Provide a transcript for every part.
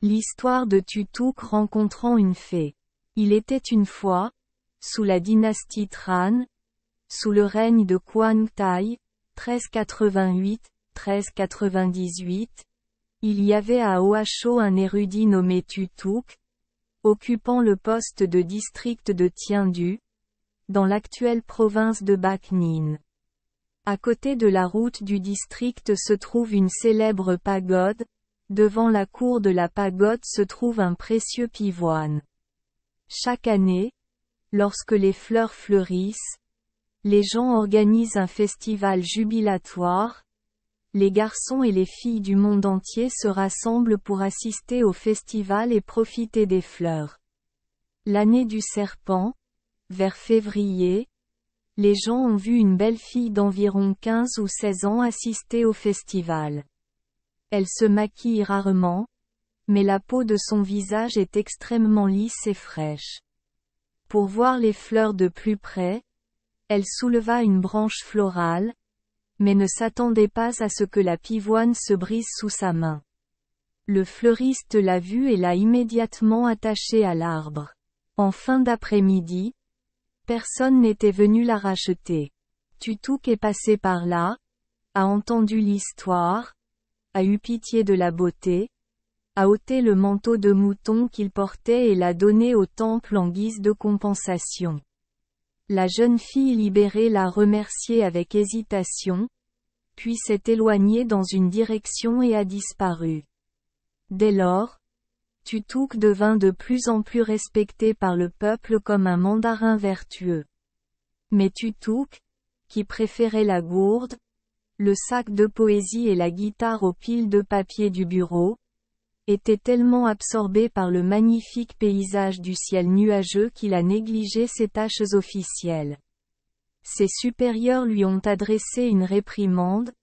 L'histoire de Tutuk rencontrant une fée. Il était une fois, sous la dynastie Tran, sous le règne de Quang Tai, 1388-1398, il y avait à Oacho un érudit nommé Tutuk, occupant le poste de district de Tiendu, dans l'actuelle province de Bac Ninh. À côté de la route du district se trouve une célèbre pagode, devant la cour de la pagode se trouve un précieux pivoine. Chaque année, lorsque les fleurs fleurissent, les gens organisent un festival jubilatoire, les garçons et les filles du monde entier se rassemblent pour assister au festival et profiter des fleurs. L'année du serpent, vers février, les gens ont vu une belle fille d'environ 15 ou 16 ans assister au festival. Elle se maquille rarement, mais la peau de son visage est extrêmement lisse et fraîche. Pour voir les fleurs de plus près, elle souleva une branche florale, mais ne s'attendait pas à ce que la pivoine se brise sous sa main. Le fleuriste l'a vue et l'a immédiatement attachée à l'arbre. En fin d'après-midi, personne n'était venu la racheter. Tutuk est passé par là, a entendu l'histoire, a eu pitié de la beauté, a ôté le manteau de mouton qu'il portait et l'a donné au temple en guise de compensation. La jeune fille libérée l'a remercié avec hésitation, puis s'est éloignée dans une direction et a disparu. Dès lors, Tutuk devint de plus en plus respecté par le peuple comme un mandarin vertueux. Mais Tutuk, qui préférait la gourde, le sac de poésie et la guitare aux piles de papier du bureau, était tellement absorbé par le magnifique paysage du ciel nuageux qu'il a négligé ses tâches officielles. Ses supérieurs lui ont adressé une réprimande,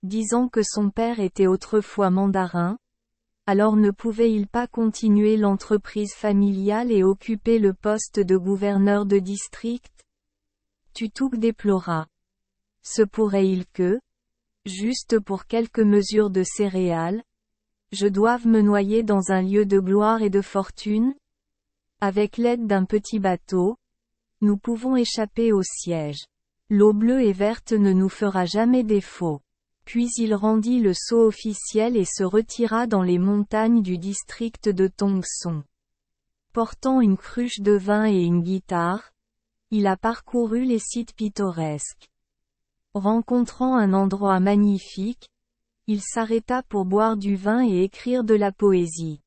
disant que son père était autrefois mandarin, alors ne pouvait-il pas continuer l'entreprise familiale et occuper le poste de gouverneur de district? Tutuk déplora. Se pourrait-il que, juste pour quelques mesures de céréales, je doive me noyer dans un lieu de gloire et de fortune? Avec l'aide d'un petit bateau, nous pouvons échapper au siège. L'eau bleue et verte ne nous fera jamais défaut. Puis il rendit le sceau officiel et se retira dans les montagnes du district de Tongson. Portant une cruche de vin et une guitare, il a parcouru les sites pittoresques. Rencontrant un endroit magnifique, il s'arrêta pour boire du vin et écrire de la poésie.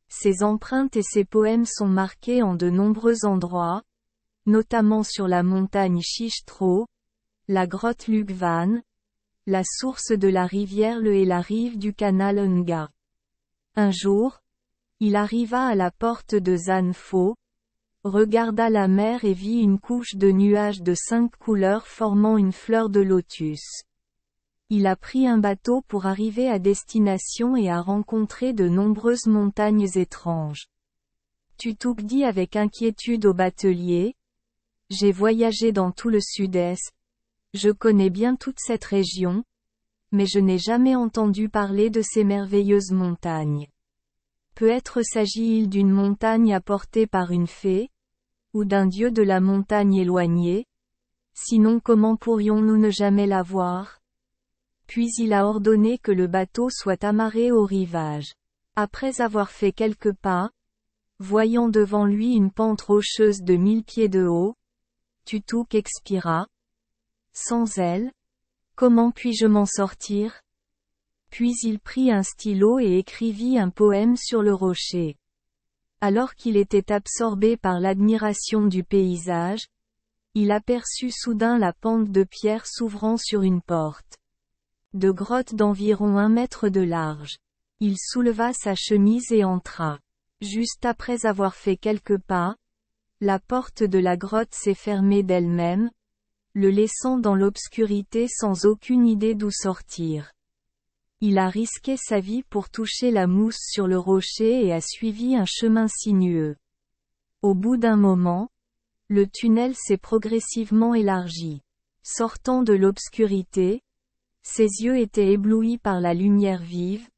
Ses empreintes et ses poèmes sont marqués en de nombreux endroits, notamment sur la montagne Chichtro, la grotte Lugvan, la source de la rivière Le et la rive du canal Nga. Un jour, il arriva à la porte de Zanfo, regarda la mer et vit une couche de nuages de 5 couleurs formant une fleur de lotus. Il a pris un bateau pour arriver à destination et a rencontré de nombreuses montagnes étranges. Tutuk dit avec inquiétude au batelier, « J'ai voyagé dans tout le sud-est, je connais bien toute cette région, mais je n'ai jamais entendu parler de ces merveilleuses montagnes. Peut-être s'agit-il d'une montagne apportée par une fée, ou d'un dieu de la montagne éloigné? Sinon comment pourrions-nous ne jamais la voir? » Puis il a ordonné que le bateau soit amarré au rivage. Après avoir fait quelques pas, voyant devant lui une pente rocheuse de 1000 pieds de haut, Tutuk expira. Sans elle, comment puis-je m'en sortir? Puis il prit un stylo et écrivit un poème sur le rocher. Alors qu'il était absorbé par l'admiration du paysage, il aperçut soudain la pente de pierre s'ouvrant sur une porte de grotte d'environ 1 mètre de large. Il souleva sa chemise et entra. Juste après avoir fait quelques pas, la porte de la grotte s'est fermée d'elle-même, le laissant dans l'obscurité sans aucune idée d'où sortir. Il a risqué sa vie pour toucher la mousse sur le rocher et a suivi un chemin sinueux. Au bout d'un moment, le tunnel s'est progressivement élargi. Sortant de l'obscurité, ses yeux étaient éblouis par la lumière vive,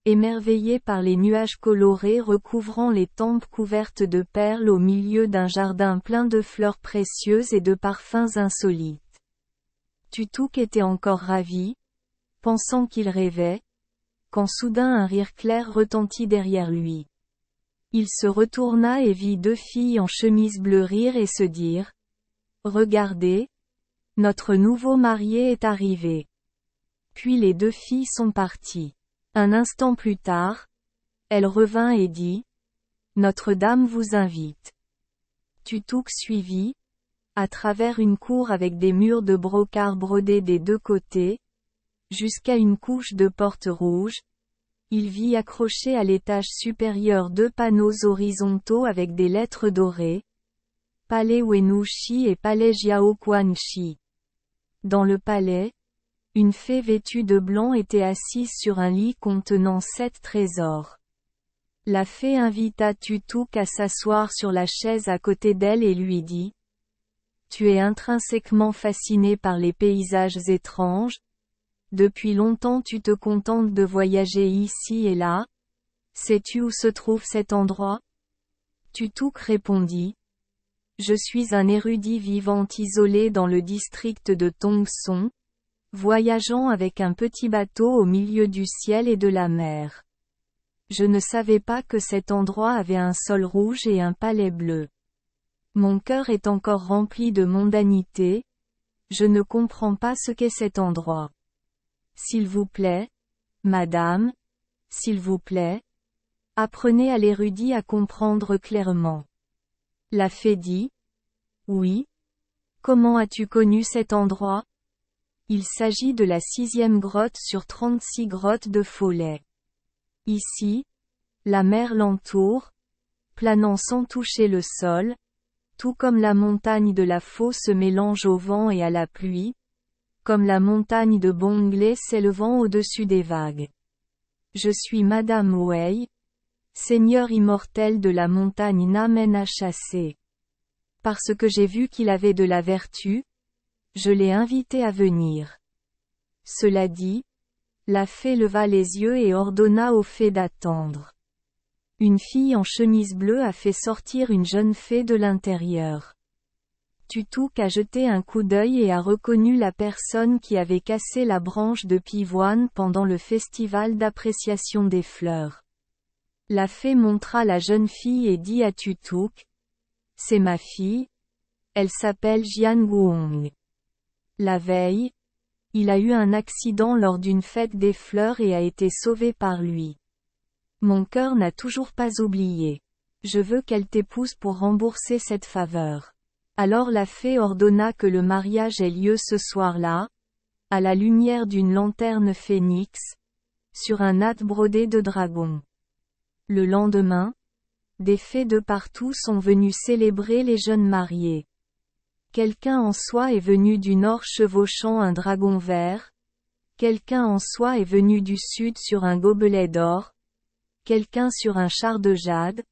émerveillé par les nuages colorés recouvrant les tempes couvertes de perles au milieu d'un jardin plein de fleurs précieuses et de parfums insolites. Tutuk était encore ravi, pensant qu'il rêvait, quand soudain un rire clair retentit derrière lui. Il se retourna et vit deux filles en chemise bleue rire et se dire « Regardez, notre nouveau marié est arrivé. » Puis les deux filles sont parties. Un instant plus tard, elle revint et dit « Notre-Dame vous invite. » Tutuk suivit, à travers une cour avec des murs de brocart brodés des deux côtés, jusqu'à une couche de portes rouges. Il vit accrochés à l'étage supérieur deux panneaux horizontaux avec des lettres dorées. Palais Wenouchi et Palais Jiaoquanchi. Dans le palais, une fée vêtue de blanc était assise sur un lit contenant 7 trésors. La fée invita Tutuk à s'asseoir sur la chaise à côté d'elle et lui dit « Tu es intrinsèquement fasciné par les paysages étranges. Depuis longtemps tu te contentes de voyager ici et là. Sais-tu où se trouve cet endroit ?» Tutuk répondit « Je suis un érudit vivant isolé dans le district de Tongson, voyageant avec un petit bateau au milieu du ciel et de la mer. Je ne savais pas que cet endroit avait un sol rouge et un palais bleu. Mon cœur est encore rempli de mondanité. Je ne comprends pas ce qu'est cet endroit. S'il vous plaît, madame, s'il vous plaît, apprenez à l'érudit à comprendre clairement. » La fée dit « Oui. Comment as-tu connu cet endroit ? Il s'agit de la 6e grotte sur 36 grottes de Follet. Ici, la mer l'entoure, planant sans toucher le sol, tout comme la montagne de la Faux se mélange au vent et à la pluie, comme la montagne de Bonglé s'élevant au-dessus des vagues. Je suis Madame Wei, seigneur immortel de la montagne Namen à chasser. Parce que j'ai vu qu'il avait de la vertu, je l'ai invité à venir. » Cela dit, la fée leva les yeux et ordonna aux fées d'attendre. Une fille en chemise bleue a fait sortir une jeune fée de l'intérieur. Tutuk a jeté un coup d'œil et a reconnu la personne qui avait cassé la branche de pivoine pendant le festival d'appréciation des fleurs. La fée montra la jeune fille et dit à Tutuk « C'est ma fille. Elle s'appelle Jian Guong. La veille, il a eu un accident lors d'une fête des fleurs et a été sauvé par lui. Mon cœur n'a toujours pas oublié. Je veux qu'elle t'épouse pour rembourser cette faveur. » Alors la fée ordonna que le mariage ait lieu ce soir-là, à la lumière d'une lanterne phénix, sur un hâte brodé de dragons. Le lendemain, des fées de partout sont venues célébrer les jeunes mariés. Quelqu'un en soie est venu du nord chevauchant un dragon vert, quelqu'un en soie est venu du sud sur un gobelet d'or, quelqu'un sur un char de jade,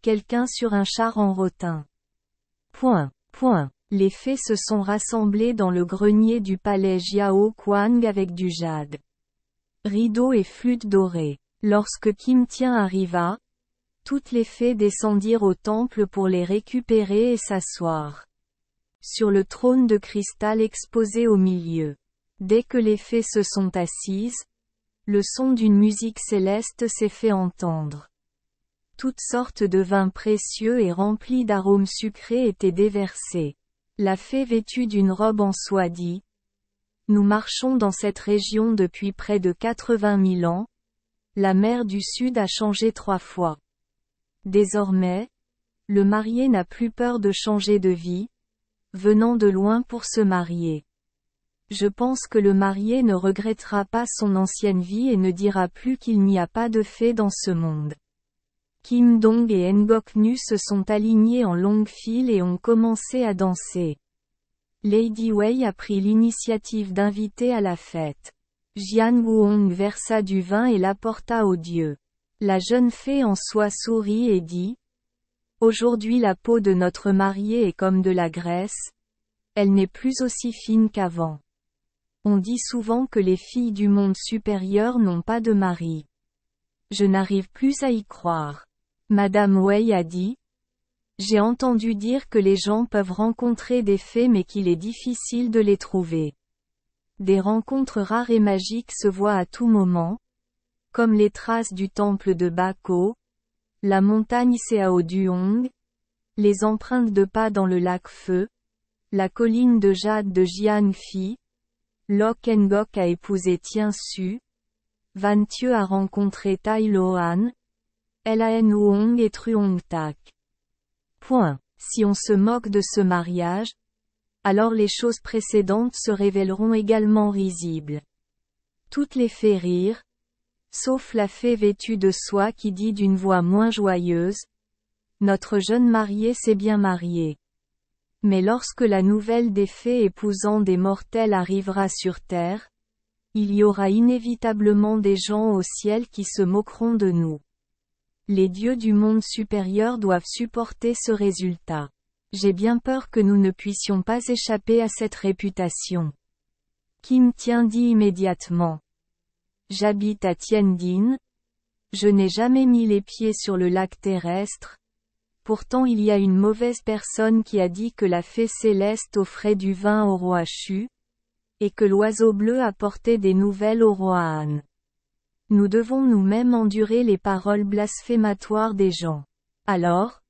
quelqu'un sur un char en rotin. Les fées se sont rassemblées dans le grenier du palais Jiao Quang avec du jade, rideaux et flûtes dorées. Lorsque Kim Tian arriva, toutes les fées descendirent au temple pour les récupérer et s'asseoir sur le trône de cristal exposé au milieu. Dès que les fées se sont assises, le son d'une musique céleste s'est fait entendre. Toutes sortes de vins précieux et remplis d'arômes sucrés étaient déversés. La fée vêtue d'une robe en soie dit « Nous marchons dans cette région depuis près de 80 000 ans. La mer du Sud a changé 3 fois. Désormais, le marié n'a plus peur de changer de vie, venant de loin pour se marier. Je pense que le marié ne regrettera pas son ancienne vie et ne dira plus qu'il n'y a pas de fées dans ce monde. » Kim Dong et Ngok Nu se sont alignés en longue file et ont commencé à danser. Lady Wei a pris l'initiative d'inviter à la fête. Jian Guong versa du vin et l'apporta aux dieux. La jeune fée en soie sourit et dit « Aujourd'hui la peau de notre mariée est comme de la graisse. Elle n'est plus aussi fine qu'avant. On dit souvent que les filles du monde supérieur n'ont pas de mari. Je n'arrive plus à y croire. Madame Wei a dit. J'ai entendu dire que les gens peuvent rencontrer des fées mais qu'il est difficile de les trouver. Des rencontres rares et magiques se voient à tout moment, comme les traces du temple de Bako, la montagne Seao Duong, les empreintes de pas dans le lac Feu, la colline de jade de Jiangfi, Lok Ngok a épousé Tien Su, Van Thieu a rencontré Tai Loan, Lan Huong et Truong Tak. Point. Si on se moque de ce mariage, alors les choses précédentes se révéleront également risibles. Toutes les fées rirent, sauf la fée vêtue de soie qui dit d'une voix moins joyeuse, « Notre jeune marié s'est bien marié. » Mais lorsque la nouvelle des fées épousant des mortels arrivera sur terre, il y aura inévitablement des gens au ciel qui se moqueront de nous. Les dieux du monde supérieur doivent supporter ce résultat. J'ai bien peur que nous ne puissions pas échapper à cette réputation. Kim Tien dit immédiatement. J'habite à Tiandin. Je n'ai jamais mis les pieds sur le lac terrestre. Pourtant il y a une mauvaise personne qui a dit que la fée céleste offrait du vin au roi Shu, et que l'oiseau bleu apportait des nouvelles au roi Han. Nous devons nous-mêmes endurer les paroles blasphématoires des gens. Alors,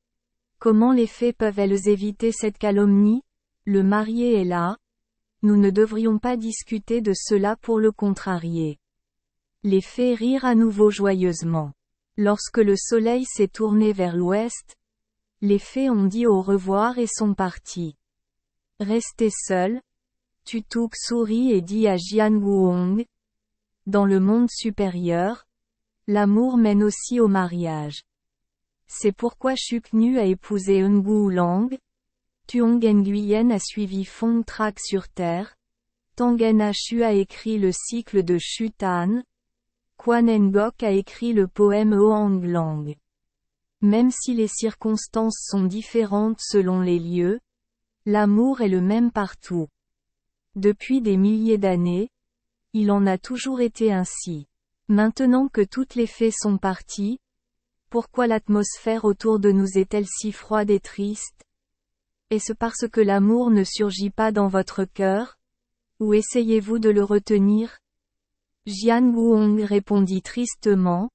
comment les fées peuvent-elles éviter cette calomnie? Le marié est là. Nous ne devrions pas discuter de cela pour le contrarier. Les fées rirent à nouveau joyeusement. Lorsque le soleil s'est tourné vers l'ouest, les fées ont dit au revoir et sont parties. Resté seul, Tutuk sourit et dit à Jian Wuong. Dans le monde supérieur, l'amour mène aussi au mariage. C'est pourquoi Shuknu a épousé Ngu Lang, Tuong Nguyen a suivi Fong Trak sur terre, Tangen Shu a écrit le cycle de Shu Tan, Quan Ngok a écrit le poème Hoang Lang. Même si les circonstances sont différentes selon les lieux, l'amour est le même partout. Depuis des milliers d'années, il en a toujours été ainsi. Maintenant que toutes les fées sont parties, pourquoi l'atmosphère autour de nous est-elle si froide et triste? Est-ce parce que l'amour ne surgit pas dans votre cœur? Ou essayez-vous de le retenir? Jian Wuong répondit tristement.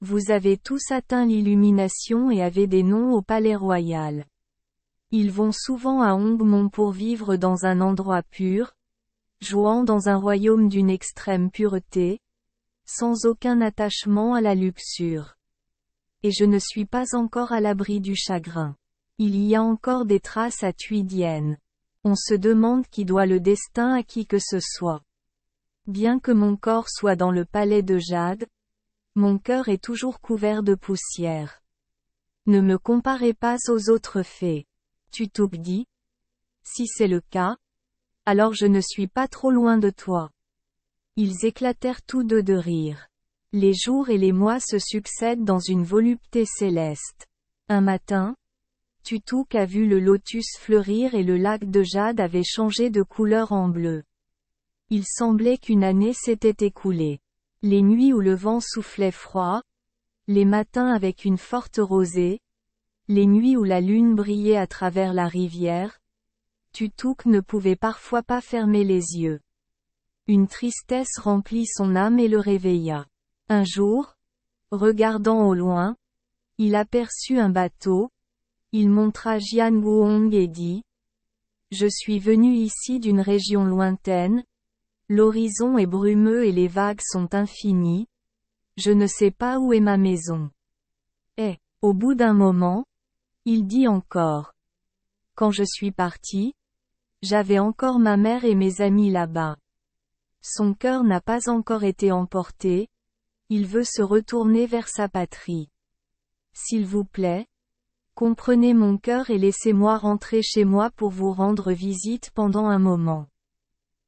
Vous avez tous atteint l'illumination et avez des noms au palais royal. Ils vont souvent à Hongmon pour vivre dans un endroit pur, jouant dans un royaume d'une extrême pureté, sans aucun attachement à la luxure. Et je ne suis pas encore à l'abri du chagrin. Il y a encore des traces à Thuydien. On se demande qui doit le destin à qui que ce soit. Bien que mon corps soit dans le palais de jade, mon cœur est toujours couvert de poussière. Ne me comparez pas aux autres fées. Tutuk dit. Si c'est le cas, alors je ne suis pas trop loin de toi. Ils éclatèrent tous deux de rire. Les jours et les mois se succèdent dans une volupté céleste. Un matin, Tutuk a vu le lotus fleurir et le lac de jade avait changé de couleur en bleu. Il semblait qu'une année s'était écoulée. Les nuits où le vent soufflait froid, les matins avec une forte rosée, les nuits où la lune brillait à travers la rivière, Tutuk ne pouvait parfois pas fermer les yeux. Une tristesse remplit son âme et le réveilla. Un jour, regardant au loin, il aperçut un bateau, il montra Jian Wuong et dit « Je suis venu ici d'une région lointaine, l'horizon est brumeux et les vagues sont infinies, je ne sais pas où est ma maison. » Et, au bout d'un moment, il dit encore « Quand je suis parti, j'avais encore ma mère et mes amis là-bas. Son cœur n'a pas encore été emporté, il veut se retourner vers sa patrie. S'il vous plaît, comprenez mon cœur et laissez-moi rentrer chez moi pour vous rendre visite pendant un moment.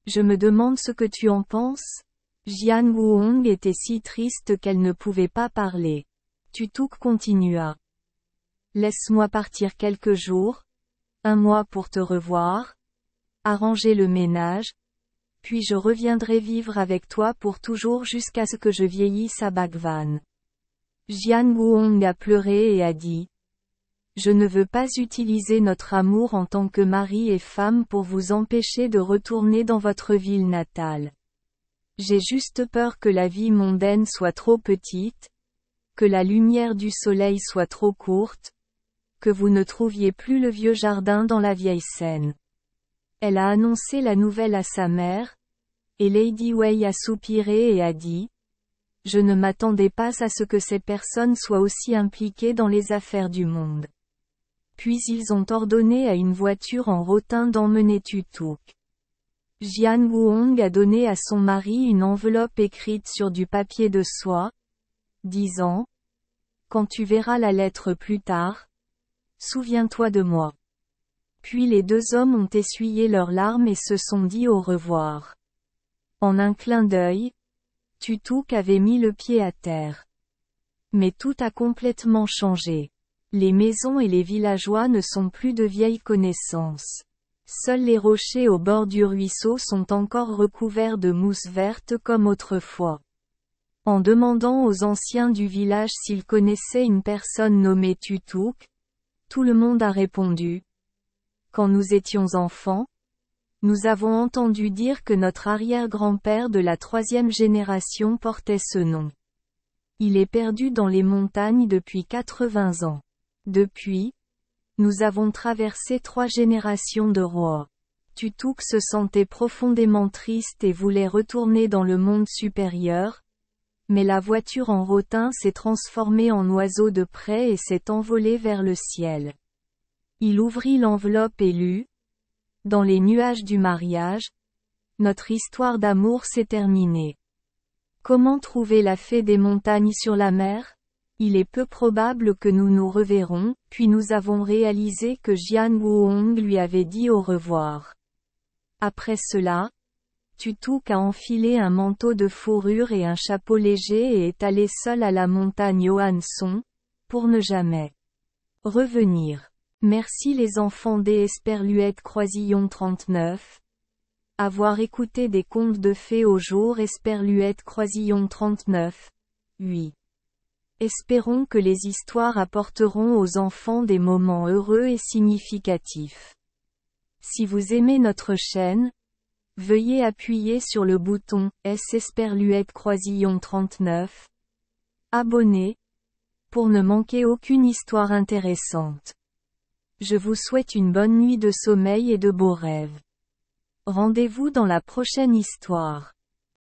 Je me demande ce que tu en penses? » Jian Wuong était si triste qu'elle ne pouvait pas parler. Tutuk continua. « Laisse-moi partir quelques jours, un mois pour te revoir, arranger le ménage, puis je reviendrai vivre avec toi pour toujours jusqu'à ce que je vieillisse à Bhagwan. Jian Wuong a pleuré et a dit: Je ne veux pas utiliser notre amour en tant que mari et femme pour vous empêcher de retourner dans votre ville natale. J'ai juste peur que la vie mondaine soit trop petite, que la lumière du soleil soit trop courte, que vous ne trouviez plus le vieux jardin dans la vieille Seine. Elle a annoncé la nouvelle à sa mère, et Lady Wei a soupiré et a dit: Je ne m'attendais pas à ce que ces personnes soient aussi impliquées dans les affaires du monde. Puis ils ont ordonné à une voiture en rotin d'emmener Tutuk. Jian Wuong a donné à son mari une enveloppe écrite sur du papier de soie, disant: Quand tu verras la lettre plus tard, souviens-toi de moi. Puis les deux hommes ont essuyé leurs larmes et se sont dit au revoir. En un clin d'œil, Tutuk avait mis le pied à terre. Mais tout a complètement changé. Les maisons et les villageois ne sont plus de vieilles connaissances. Seuls les rochers au bord du ruisseau sont encore recouverts de mousse verte comme autrefois. En demandant aux anciens du village s'ils connaissaient une personne nommée Tutuk, tout le monde a répondu: Quand nous étions enfants, nous avons entendu dire que notre arrière-grand-père de la 3e génération portait ce nom. Il est perdu dans les montagnes depuis 80 ans. Depuis, nous avons traversé 3 générations de rois. Tutuk se sentait profondément triste et voulait retourner dans le monde supérieur, mais la voiture en rotin s'est transformée en oiseau de près et s'est envolée vers le ciel. Il ouvrit l'enveloppe et lut: Dans les nuages du mariage, notre histoire d'amour s'est terminée. Comment trouver la fée des montagnes sur la mer? Il est peu probable que nous nous reverrons, puis nous avons réalisé que Jian Wuong lui avait dit au revoir. Après cela, Tutuk a enfilé un manteau de fourrure et un chapeau léger et est allé seul à la montagne Hoan-Song, pour ne jamais revenir. Merci les enfants des Esperluette Croisillon 39. Avoir écouté des contes de fées au jour Esperluette Croisillon 39. 8. Espérons que les histoires apporteront aux enfants des moments heureux et significatifs. Si vous aimez notre chaîne, veuillez appuyer sur le bouton S Esperluette Croisillon 39. Abonner, pour ne manquer aucune histoire intéressante. Je vous souhaite une bonne nuit de sommeil et de beaux rêves. Rendez-vous dans la prochaine histoire.